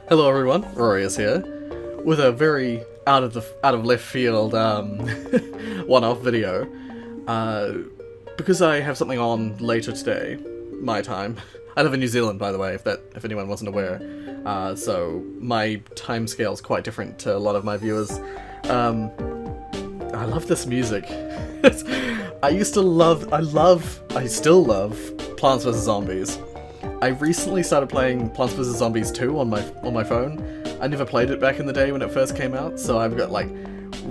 Hello everyone, Rorius here, with a very out of left field one-off video. Because I have something on later today, my time. I live in New Zealand, by the way, if anyone wasn't aware. So my time scale is quite different to a lot of my viewers. I love this music. I still love Plants vs Zombies. I recently started playing Plants vs Zombies 2 on my phone. I never played it back in the day when it first came out, so I've got like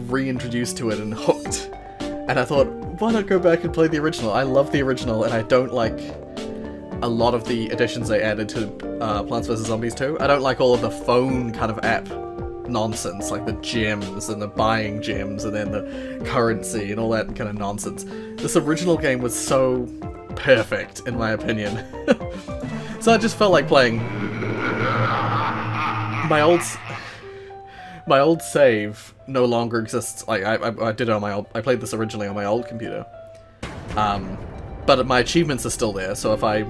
reintroduced to it and hooked. And I thought, why not go back and play the original? I love the original, and I don't like a lot of the additions they added to Plants vs Zombies 2. I don't like all of the phone kind of app nonsense, like the gems and the buying gems and then the currency and all that kind of nonsense. This original game was so perfect, in my opinion. So I just felt like playing my old save no longer exists. Like I did it on my old. I played this originally on my old computer, but my achievements are still there. So if I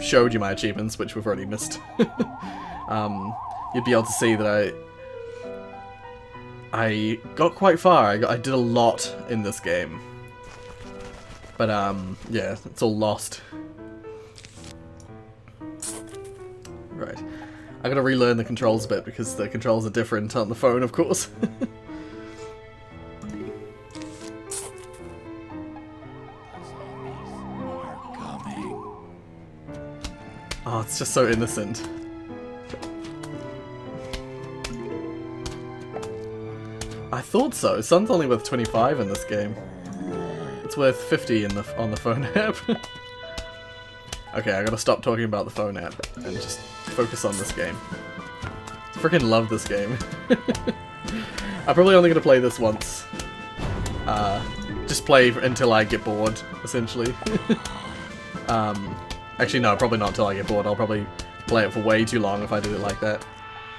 showed you my achievements, which we've already missed, you'd be able to see that I got quite far. I did a lot in this game, but yeah, it's all lost. Right. I gotta relearn the controls a bit because the controls are different on the phone, of course. Oh, it's just so innocent. I thought so. Sun's only worth 25 in this game. It's worth 50 on the phone app. Okay, I gotta stop talking about the phone app and just focus on this game. I freaking love this game. I'm probably only gonna play this once. Just play until I get bored, essentially. Actually, no, probably not until I get bored. I'll probably play it for way too long if I did it like that.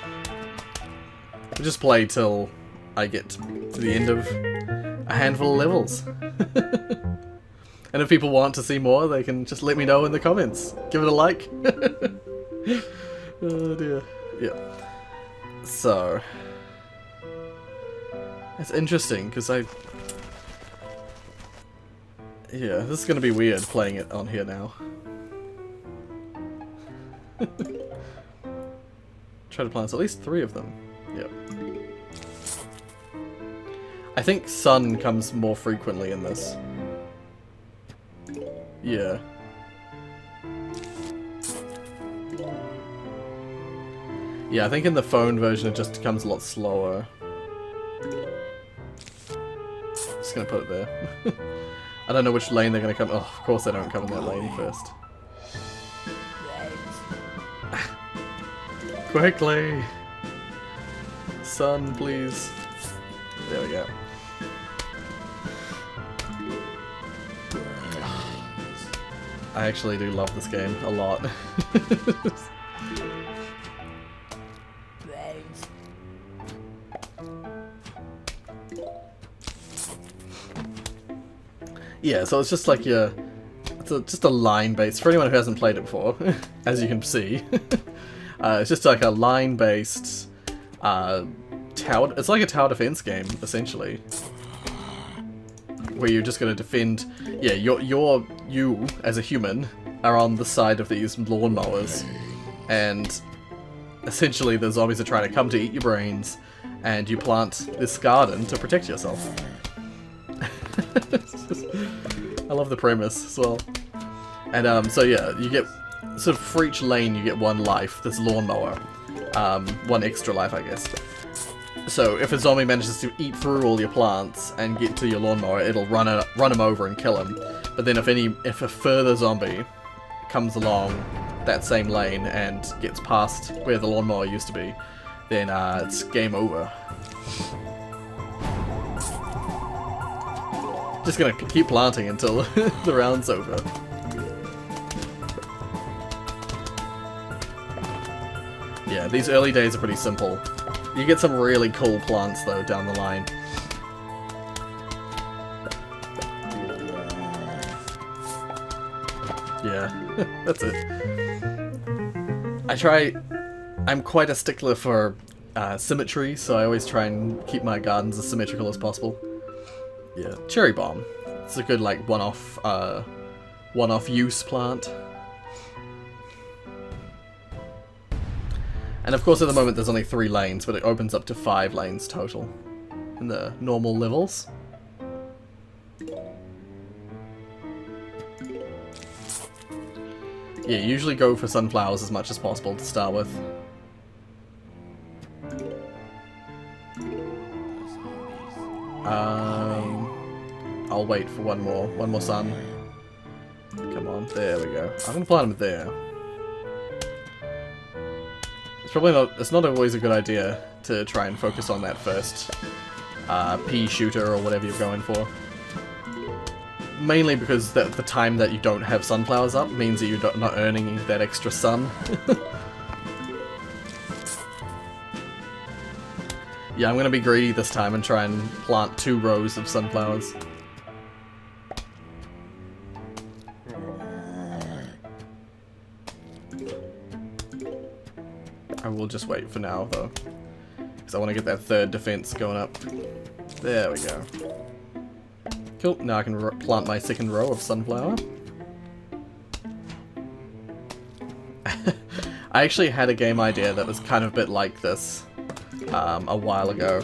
I'll just play till I get to the end of a handful of levels. And if people want to see more, they can just let me know in the comments. Give it a like. Oh dear. Yeah. So it's interesting because yeah, this is gonna be weird playing it on here now. Try to plant at least 3 of them. Yep. I think sun comes more frequently in this. Yeah. Yeah, I think in the phone version it just comes a lot slower. Just gonna put it there. I don't know which lane they're gonna come. Oh, of course they don't come in that lane first. Quickly! Sun, please. There we go. I actually do love this game a lot. Yeah, so it's just like just a line-based, for anyone who hasn't played it before, as you can see. It's just like a line-based tower. It's like a tower defense game, essentially, where you're just going to defend. Yeah, you as a human are on the side of these lawnmowers, and essentially the zombies are trying to come to eat your brains, and you plant this garden to protect yourself. I love the premise as well. And so yeah, you get sort of for each lane you get 1 life. This lawnmower, 1 extra life, I guess. So if a zombie manages to eat through all your plants and get to your lawnmower, it'll run him over and kill him. But then if a further zombie comes along that same lane and gets past where the lawnmower used to be, then it's game over. Just gonna keep planting until the round's over. Yeah, these early days are pretty simple. You get some really cool plants though down the line. Yeah, that's it. I try I'm quite a stickler for symmetry, so I always try and keep my gardens as symmetrical as possible. Yeah, cherry bomb. It's a good like one-off use plant. And of course at the moment there's only 3 lanes, but it opens up to 5 lanes total in the normal levels. Yeah, usually go for sunflowers as much as possible to start with. I'll wait for one more sun. Come on, there we go. I'm gonna plant them there. It's not always a good idea to try and focus on that first pea shooter or whatever you're going for. Mainly because the time that you don't have sunflowers up means that you're not earning that extra sun. Yeah, I'm gonna be greedy this time and try and plant 2 rows of sunflowers. I will just wait for now, though, because I want to get that 3rd defense going up. There we go. Cool, now I can plant my 2nd row of sunflower. I actually had a game idea that was kind of a bit like this a while ago,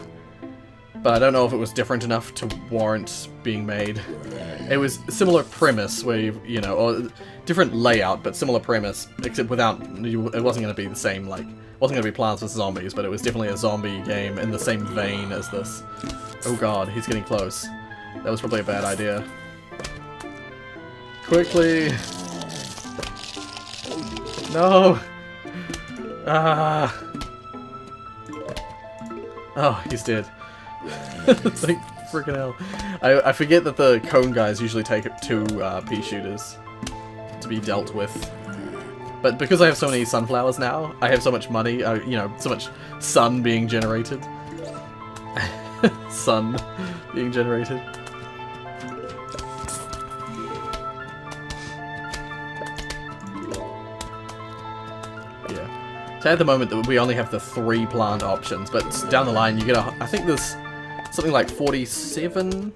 but I don't know if it was different enough to warrant being made. It was a similar premise where you know, or different layout, but similar premise, except without, it wasn't going to be the same, like, it wasn't going to be Plants vs Zombies, but it was definitely a zombie game in the same vein as this. Oh god, he's getting close. That was probably a bad idea. Quickly! No! Ah! Oh, he's dead. Like, freaking hell. I forget that the cone guys usually take 2 pea shooters to be dealt with. But because I have so many sunflowers now, I have so much money, you know, so much sun being generated. Sun being generated. Yeah. So at the moment we only have the 3 plant options, but down the line you get I think there's something like 47.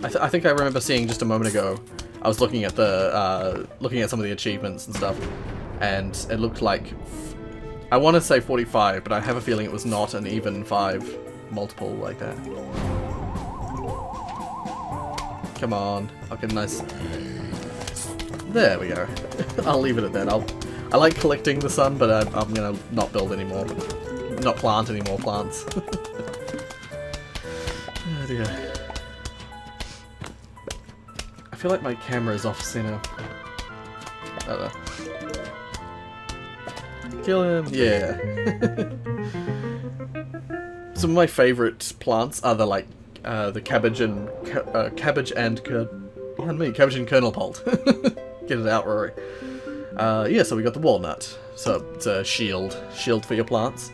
I think I remember seeing just a moment ago. I was looking at the looking at some of the achievements and stuff, and it looked like I want to say 45, but I have a feeling it was not an even 5 multiple like that. Come on, I'll get a nice. There we go. I'll leave it at that. I like collecting the sun, but I'm gonna not build anymore, not plant any more plants. Oh dear. I feel like my camera is off center. I don't know. Kill him! Yeah. Some of my favourite plants are the cabbage and kernel pult. Get it out, Rory. Yeah, so we got the walnut. So it's a shield for your plants.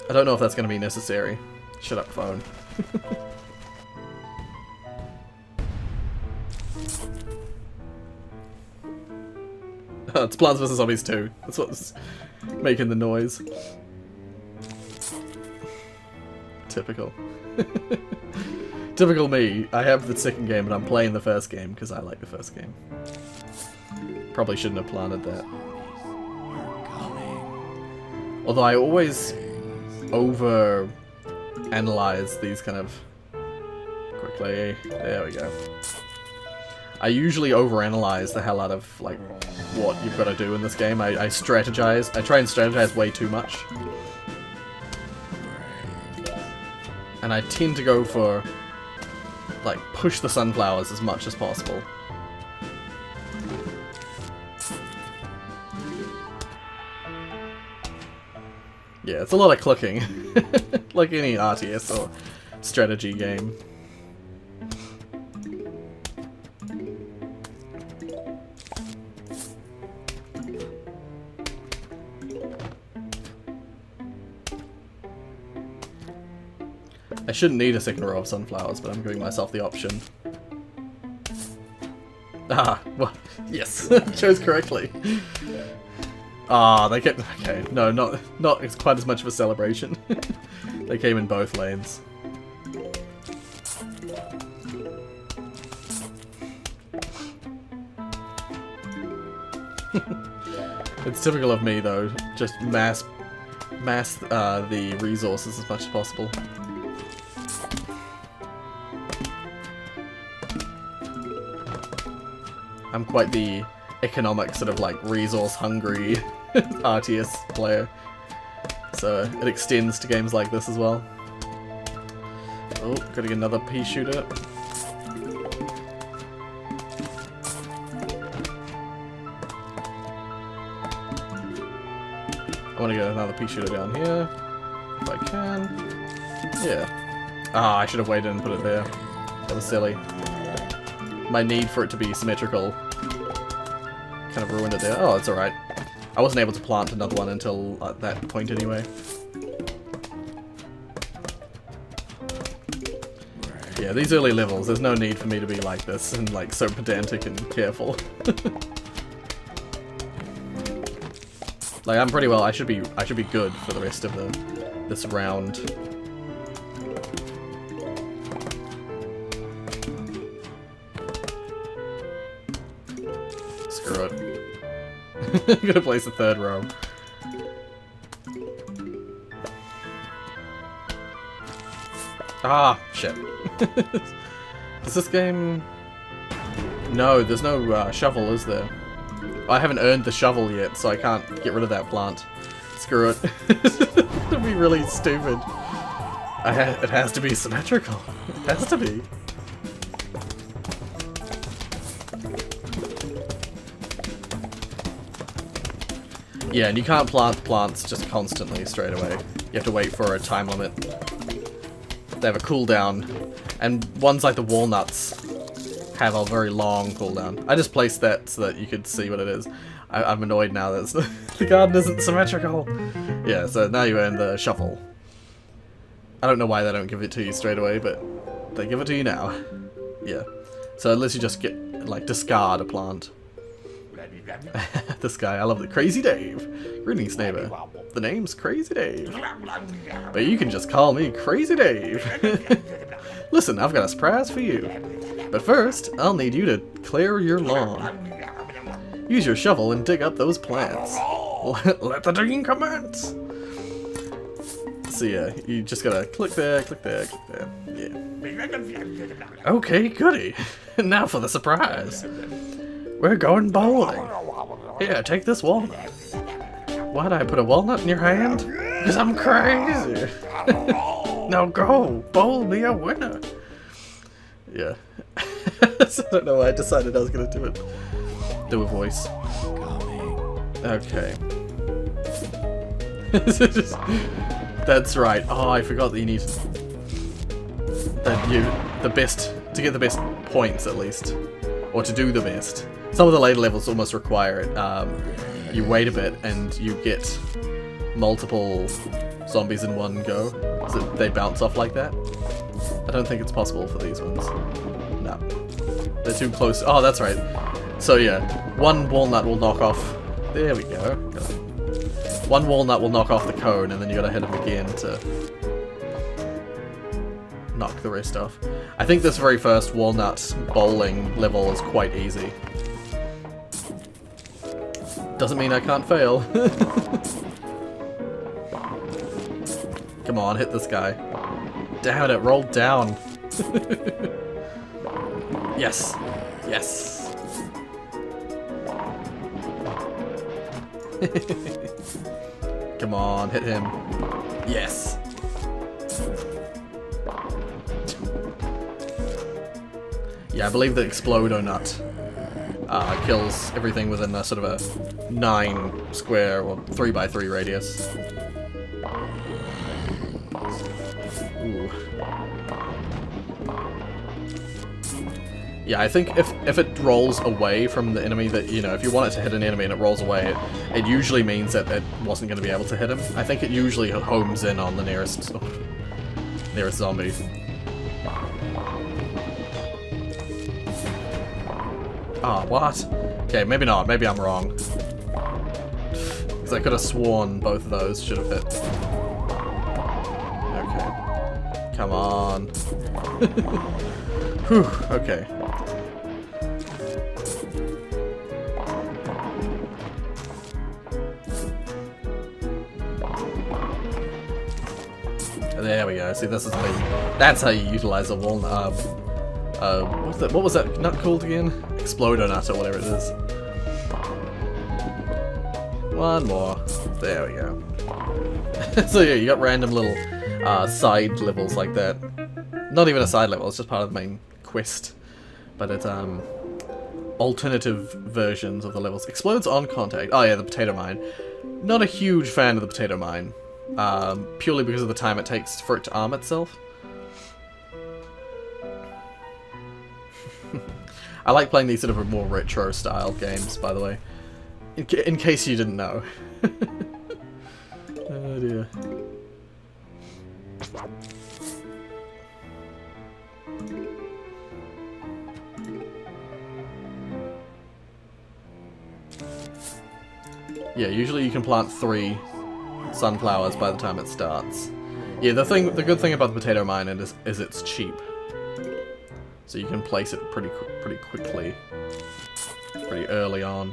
I don't know if that's going to be necessary. Shut up, phone. It's Plants vs Zombies 2. That's what's making the noise. Typical. Typical me. I have the 2nd game, but I'm playing the 1st game because I like the 1st game. Probably shouldn't have planted that. Although I always over-analyze these kind of... Quickly. There we go. I usually overanalyze the hell out of, like, what you've got to do in this game. I strategize. I try and strategize way too much. And I tend to go for, like, push the sunflowers as much as possible. Yeah, it's a lot of clicking. Like any RTS or strategy game. I shouldn't need a 2nd row of sunflowers, but I'm giving myself the option. Ah, well, yes, chose correctly. Ah, they kept... Okay, no, not quite as much of a celebration. They came in both lanes. It's typical of me, though. Just mass the resources as much as possible. I'm quite the economic, sort of like resource-hungry RTS player, so it extends to games like this as well. Oh, gotta get another pea shooter. I want to get another pea shooter down here, if I can. Yeah. Ah, I should have waited and put it there. That was silly. My need for it to be symmetrical kind of ruined it there. Oh, it's alright. I wasn't able to plant another one until at that point anyway. Yeah, these early levels, there's no need for me to be like this and like so pedantic and careful. Like I'm pretty well. I should be good for the rest of this round. Screw it. I'm gonna place the third row. Ah, shit. Does this game... No, there's no shovel, is there? I haven't earned the shovel yet, so I can't get rid of that plant. Screw it. It'd be really stupid. It has to be symmetrical. It has to be. Yeah, and you can't plant plants just constantly straight away. You have to wait for a time limit. They have a cooldown, and ones like the walnuts have a very long cooldown. I just placed that so that you could see what it is. I'm annoyed now that the garden isn't symmetrical. Yeah, so now you earn the shovel. I don't know why they don't give it to you straight away, but they give it to you now. Yeah. So unless you just get, like, discard a plant. This guy, I love the Crazy Dave. Greetings, neighbor. The name's Crazy Dave. But you can just call me Crazy Dave. Listen, I've got a surprise for you. But first, I'll need you to clear your lawn. Use your shovel and dig up those plants. Let the digging commence. So yeah, you just gotta click there, click there, click there. Yeah. Okay, goody. Now for the surprise. We're going bowling. Here, take this walnut. Why'd I put a walnut in your hand? Because I'm crazy. Now go, bowl me a winner. Yeah. So I don't know why I decided I was gonna do it. Do a voice. Okay. That's right. Oh, I forgot that you need to get the best points at least, or to do the best. Some of the later levels almost require it. You wait a bit and you get multiple zombies in one go. So they bounce off like that. I don't think it's possible for these ones. No. They're too close. Oh, that's right. So yeah, one walnut will knock off... There we go. One walnut will knock off the cone, and then you gotta hit him again to knock the rest off. I think this very first walnut bowling level is quite easy. Doesn't mean I can't fail. Come on, hit this guy. Damn it, rolled down. Yes. Yes. Come on, hit him. Yes. Yeah, I believe the Explodo Nut kills everything within a sort of a 9 square or 3x3 radius. Ooh. Yeah, I think if it rolls away from the enemy, that, you know, if you want it to hit an enemy and it rolls away, it usually means that it wasn't going to be able to hit him. I think it usually homes in on the nearest zombie. Ah, what? Okay, maybe not. Maybe I'm wrong. Because I could have sworn both of those should have hit. Okay. Come on. Whew, okay. There we go. See, this is how you, that's how you utilize a walnut. What was that nut called again? Exploder nut or whatever it is. One more. There we go. So yeah, you got random little side levels like that. Not even a side level, it's just part of the main quest. But it's alternative versions of the levels. Explodes on contact. Oh yeah, the potato mine. Not a huge fan of the potato mine. Purely because of the time it takes for it to arm itself. I like playing these sort of more retro style games, by the way. In case you didn't know. Oh dear. Yeah, usually you can plant 3 sunflowers by the time it starts. Yeah, the good thing about the potato mine is it's cheap, so you can place it pretty quickly, pretty early on.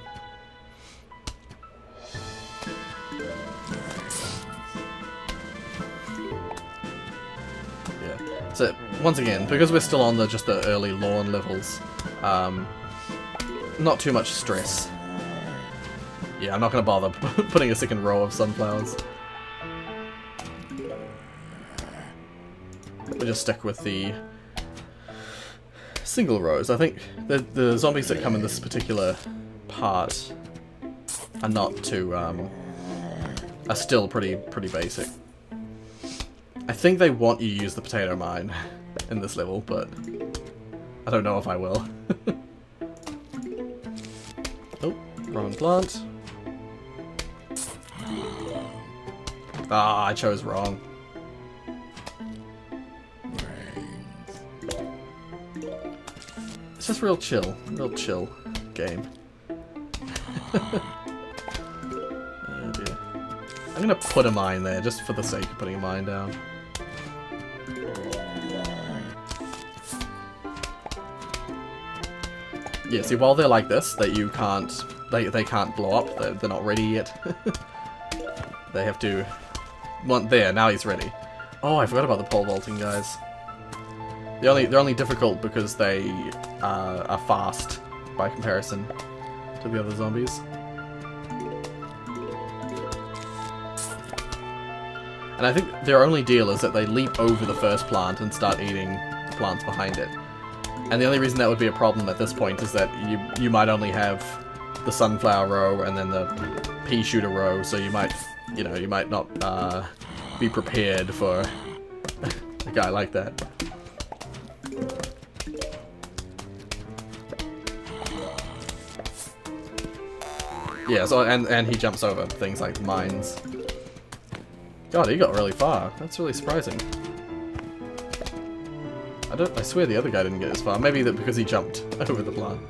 Yeah. So once again, because we're still on just the early lawn levels, not too much stress. Yeah, I'm not gonna bother putting a second row of sunflowers. We'll just stick with the single rows. I think the zombies that come in this particular part are not too are still pretty basic. I think they want you to use the potato mine in this level, but I don't know if I will. Oh, wrong plant. Ah, I chose wrong. It's just real chill game. Oh dear. I'm gonna put a mine there just for the sake of putting a mine down. Yeah, see, while they're like this, that you can't, they can't blow up. They're not ready yet. They have to. There, now he's ready. Oh, I forgot about the pole vaulting guys. They're only difficult because they are fast by comparison to the other zombies. And I think their only deal is that they leap over the first plant and start eating the plants behind it. And the only reason that would be a problem at this point is that you might only have the sunflower row and then the pea shooter row, so you might not be prepared for a guy like that. Yeah, so and he jumps over things like mines. God, he got really far. That's really surprising. I swear the other guy didn't get as far. Maybe that because he jumped over the plant.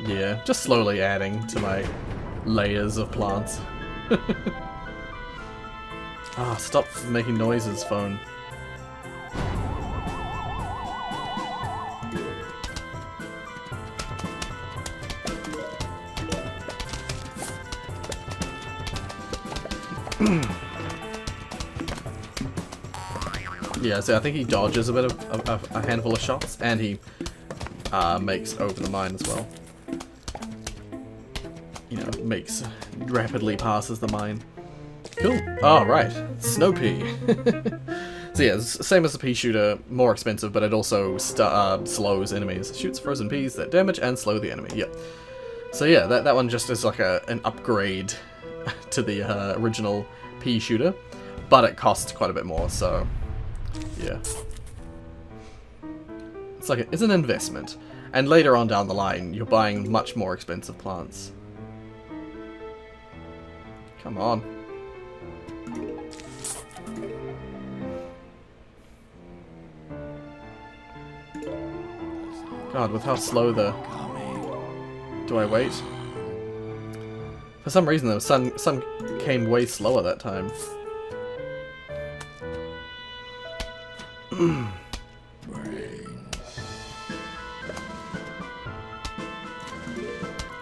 Yeah, just slowly adding to my layers of plants. Ah, stop making noises, phone. Yeah, so I think he dodges a bit of a handful of shots, and he makes over the mine as well. You know, rapidly passes the mine. Cool. Oh, right. Snow pea. So yeah, same as the pea shooter, more expensive, but it also slows enemies. Shoots frozen peas that damage and slow the enemy. Yep. So yeah, that one just is like an upgrade to the original pea shooter, but it costs quite a bit more, so yeah. It's an investment. And later on down the line, you're buying much more expensive plants. Come on. God, with how slow the Do I wait? For some reason, the sun came way slower that time.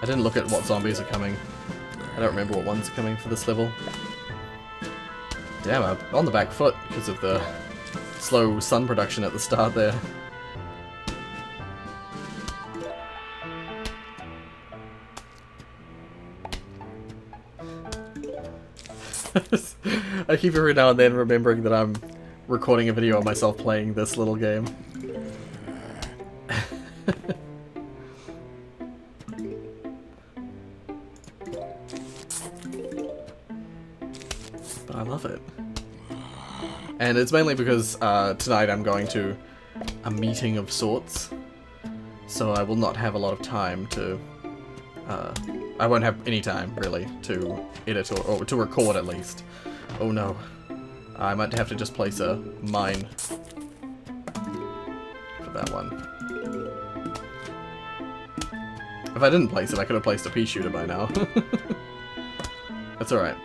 I didn't look at what zombies are coming. I don't remember what ones are coming for this level. Damn, I'm on the back foot because of the slow sun production at the start there. I keep every now and then remembering that I'm recording a video of myself playing this little game. But I love it. And it's mainly because tonight I'm going to a meeting of sorts, so I will not have a lot of time to... I won't have any time, really, to edit or to record at least. Oh no. I might have to just place a mine for that one. If I didn't place it, I could have placed a pea shooter by now. That's alright.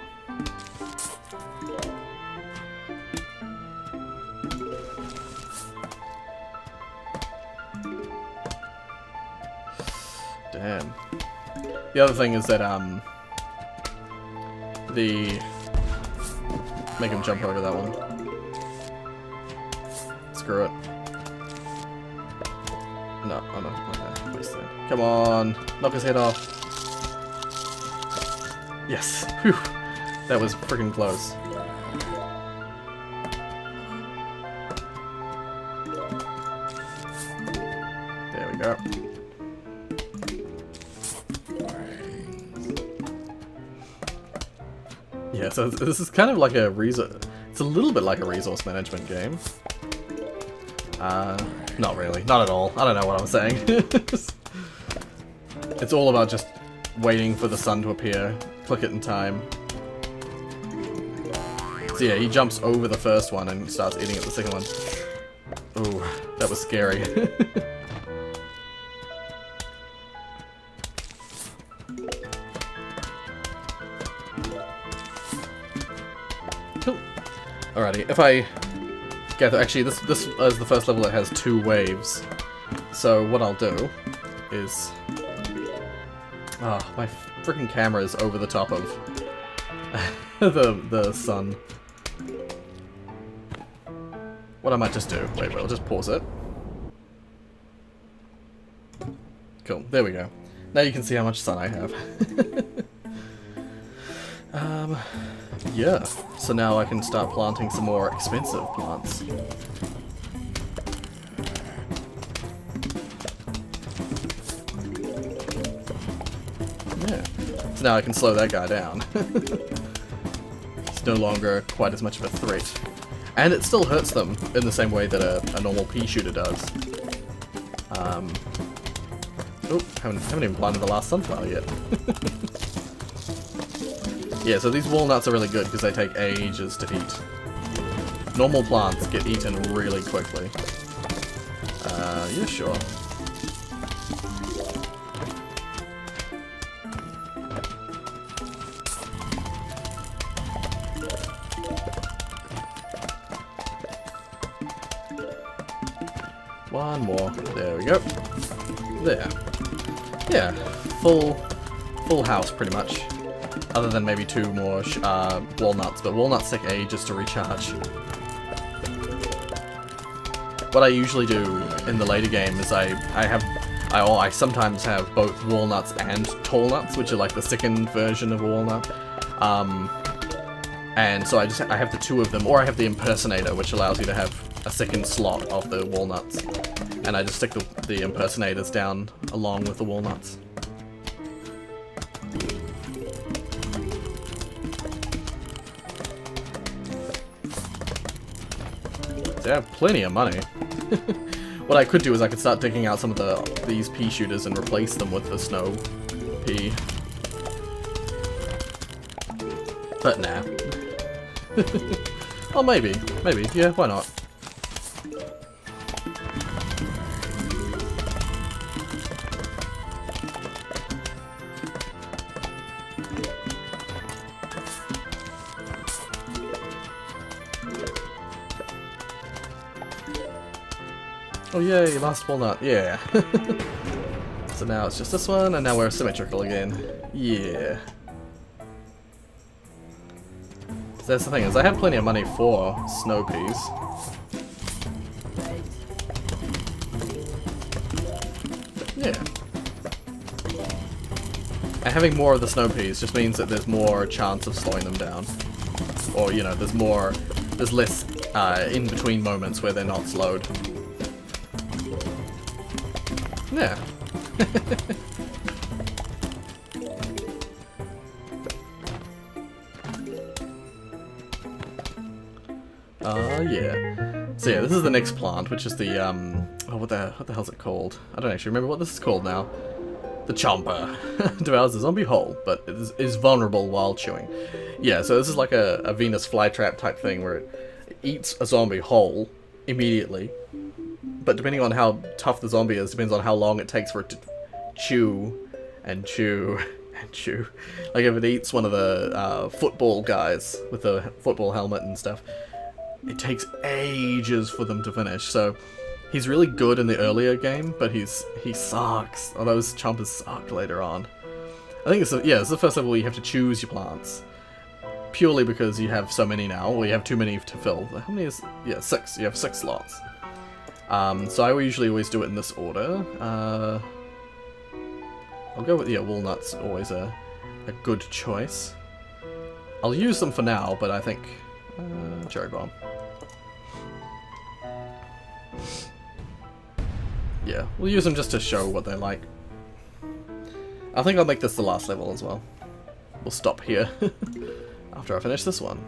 Damn. The other thing is that, make him jump over that one. Screw it. No, oh no, okay, place that. Come on, knock his head off. Yes, whew, that was freaking close. There we go. Yeah, so this is kind of like a it's a little bit like a resource management game. Not really, not at all. I don't know what I'm saying. It's all about just waiting for the sun to appear, click it in time. So yeah, he jumps over the first one and starts eating at the second one. Ooh, that was scary. Alrighty, if I gather, actually this is the first level that has 2 waves. So what I'll do is, my freaking camera is over the top of the sun. What I might just do, wait, I'll just pause it. Cool, there we go. Now you can see how much sun I have. Yeah, so now I can start planting some more expensive plants. Yeah, so now I can slow that guy down. It's no longer quite as much of a threat. And it still hurts them in the same way that a normal pea shooter does. Oh, haven't even planted the last sunflower yet. Yeah, so these walnuts are really good because they take ages to eat. Normal plants get eaten really quickly. Yeah, sure. One more. There we go. There. Yeah, full house pretty much. Other than maybe 2 more walnuts, but walnuts take ages to recharge. What I usually do in the later game is I sometimes have both walnuts and tall nuts, which are like the second version of a walnut. And so I have the 2 of them, or I have the impersonator, which allows you to have a second slot of the walnuts. And I just stick the impersonators down along with the walnuts. I have plenty of money. What I could do is I could start digging out some of these pea shooters and replace them with the snow pea. But nah. Oh, maybe. Yeah, why not? Oh yay, last walnut, yeah. So now it's just this one, and now we're symmetrical again. Yeah. So that's the thing, is I have plenty of money for snow peas. Yeah. And having more of the snow peas just means that there's more chance of slowing them down. Or, you know, there's less in-between moments where they're not slowed. Yeah. Yeah. So yeah, this is the next plant, which is the, oh, what the hell's it called? I don't actually remember what this is called now. The Chomper. Devours the zombie whole, but it is vulnerable while chewing. Yeah, so this is like a Venus flytrap type thing where it eats a zombie whole immediately. But depending on how tough the zombie is, depends on how long it takes for it to chew and chew and chew. Like if it eats one of the football guys with the football helmet and stuff, it takes ages for them to finish. So he's really good in the earlier game, but he sucks. Oh, those chompers suck later on. I think it's the first level where you have to choose your plants. Purely because you have so many now, or you have too many to fill. How many is... Yeah, 6. You have 6 slots. So I usually always do it in this order. I'll go with, yeah, walnuts, always a good choice. I'll use them for now, but I think... cherry bomb. Yeah, we'll use them just to show what they're like. I think I'll make this the last level as well. We'll stop here after I finish this one.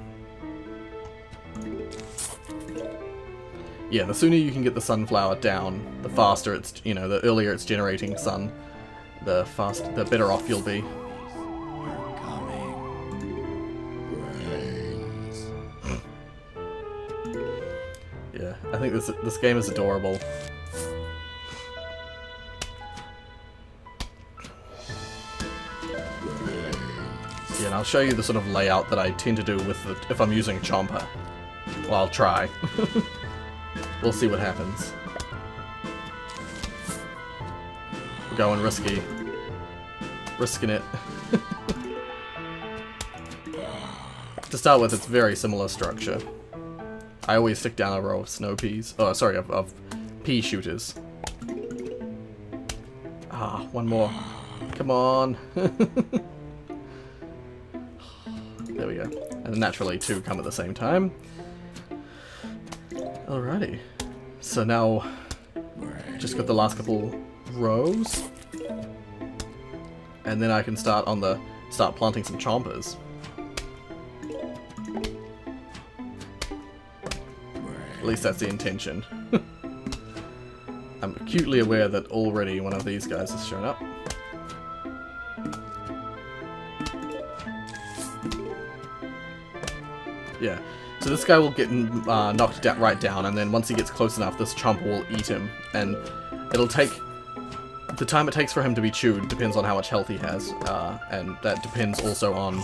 Yeah, the sooner you can get the sunflower down, the faster it's, you know, the earlier it's generating sun, the better off you'll be. We're coming. Yeah, I think this game is adorable. Yeah, and I'll show you the sort of layout that I tend to do with if I'm using Chomper. Well, I'll try. We'll see what happens. We're going risky. Risking it. To start with, it's very similar structure. I always stick down a row of snow peas. Oh, sorry, of pea shooters. Ah, one more. Come on. There we go. And naturally, 2 come at the same time. Alrighty. So now, just got the last couple rows. And then I can start planting some chompers. At least that's the intention. I'm acutely aware that already one of these guys has shown up. Yeah, so this guy will get knocked right down, and then once he gets close enough, this chomper will eat him, and it'll take... The time it takes for him to be chewed depends on how much health he has, and that depends also on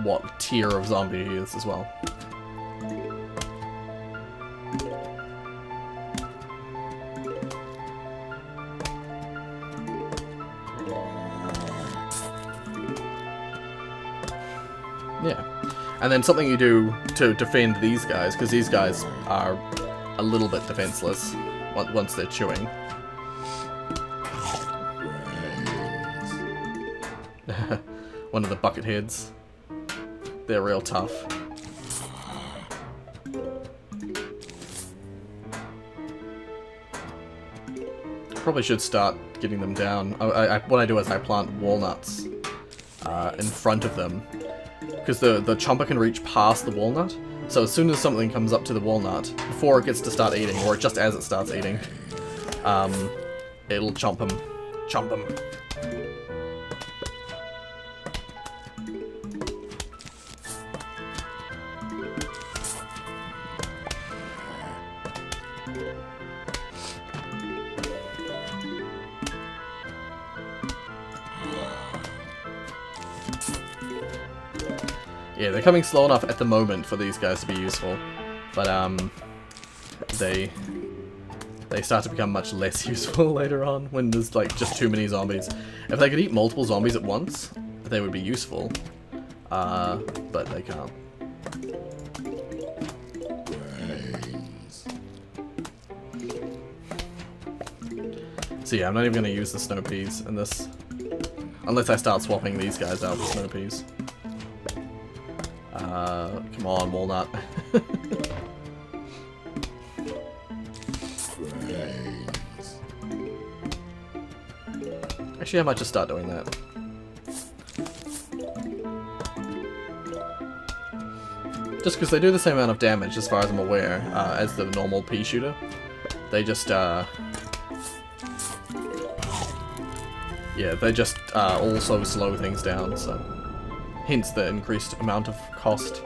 what tier of zombie he is as well. Yeah. And then something you do to defend these guys, because these guys are a little bit defenseless once they're chewing. One of the bucket heads. They're real tough. Probably should start getting them down. What I do is I plant walnuts in front of them. Because the chomper can reach past the walnut, so as soon as something comes up to the walnut, before it gets to start eating, or just as it starts eating, it'll chomp him. Chomp him. Yeah, they're coming slow enough at the moment for these guys to be useful, but they start to become much less useful later on when there's like just too many zombies. If they could eat multiple zombies at once, they would be useful, but they can't. So yeah, I'm not even going to use the snow peas in this, unless I start swapping these guys out for snow peas. Come on, walnut. Actually, I might just start doing that. Just because they do the same amount of damage, as far as I'm aware, as the normal pea shooter. They just, yeah, they just also slow things down, so hence the increased amount of cost.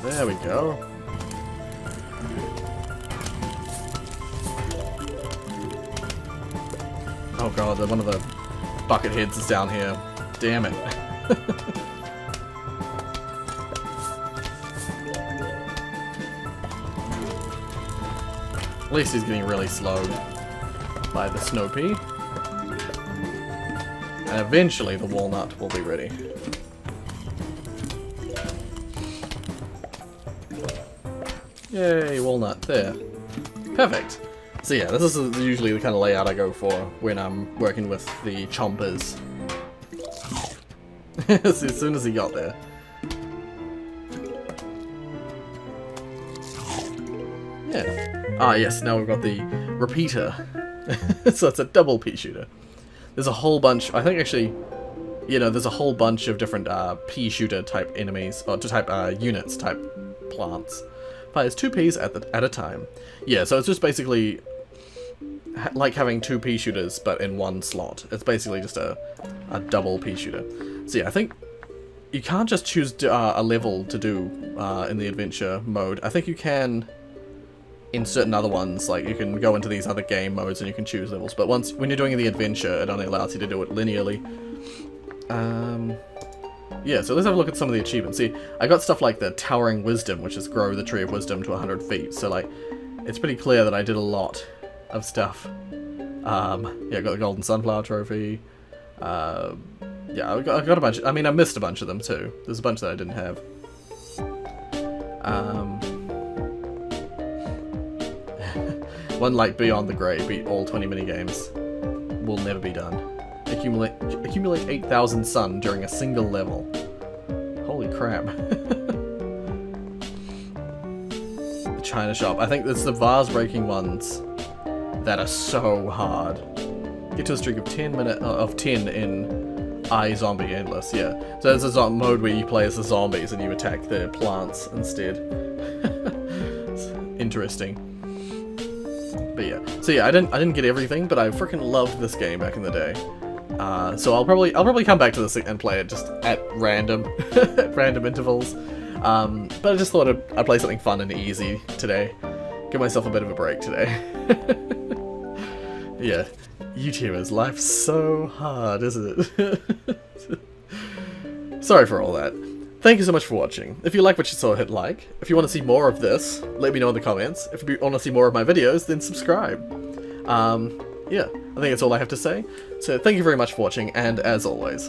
There we go. Oh god, one of the bucket heads is down here. Damn it. At least he's getting really slowed by the snow pea. And eventually the walnut will be ready. Yay, walnut, there. Perfect. So yeah, this is usually the kind of layout I go for when I'm working with the chompers. As soon as he got there. Yeah. Ah yes, now we've got the repeater. So it's a double pea shooter. There's a whole bunch, I think actually, you know, there's a whole bunch of different pea shooter type enemies, or type units, type plants. Fires 2 peas at a time. Yeah, so it's just basically like having 2 pea shooters, but in one slot. It's basically just a double pea shooter. So yeah, I think you can't just choose a level to do in the adventure mode. I think you can in certain other ones, like you can go into these other game modes and you can choose levels. But when you're doing the adventure, it only allows you to do it linearly. Yeah, so let's have a look at some of the achievements. See, I got stuff like the Towering Wisdom, which is grow the Tree of Wisdom to 100 feet. So, like, it's pretty clear that I did a lot of stuff. Yeah, I got the Golden Sunflower Trophy. Yeah, I got a bunch. I mean, I missed a bunch of them, too. There's a bunch that I didn't have. One like Beyond the Grey, beat all 20 minigames. Will never be done. Accumulate 8,000 sun during a single level. Holy crap. The China Shop. I think it's the vase breaking ones that are so hard. Get to a streak of 10 in iZombie Endless, yeah. So there's a mode where you play as the zombies and you attack the plants instead. It's interesting. But yeah. So yeah, I didn't get everything, but I freaking loved this game back in the day. So I'll probably come back to this and play it just at random at random intervals. But I just thought I'd play something fun and easy today. Give myself a bit of a break today. Yeah, YouTubers, life's so hard, isn't it? Sorry for all that. Thank you so much for watching. If you like what you saw, hit like. If you want to see more of this, let me know in the comments. If you want to see more of my videos, then subscribe. Yeah, I think that's all I have to say. So thank you very much for watching, and as always,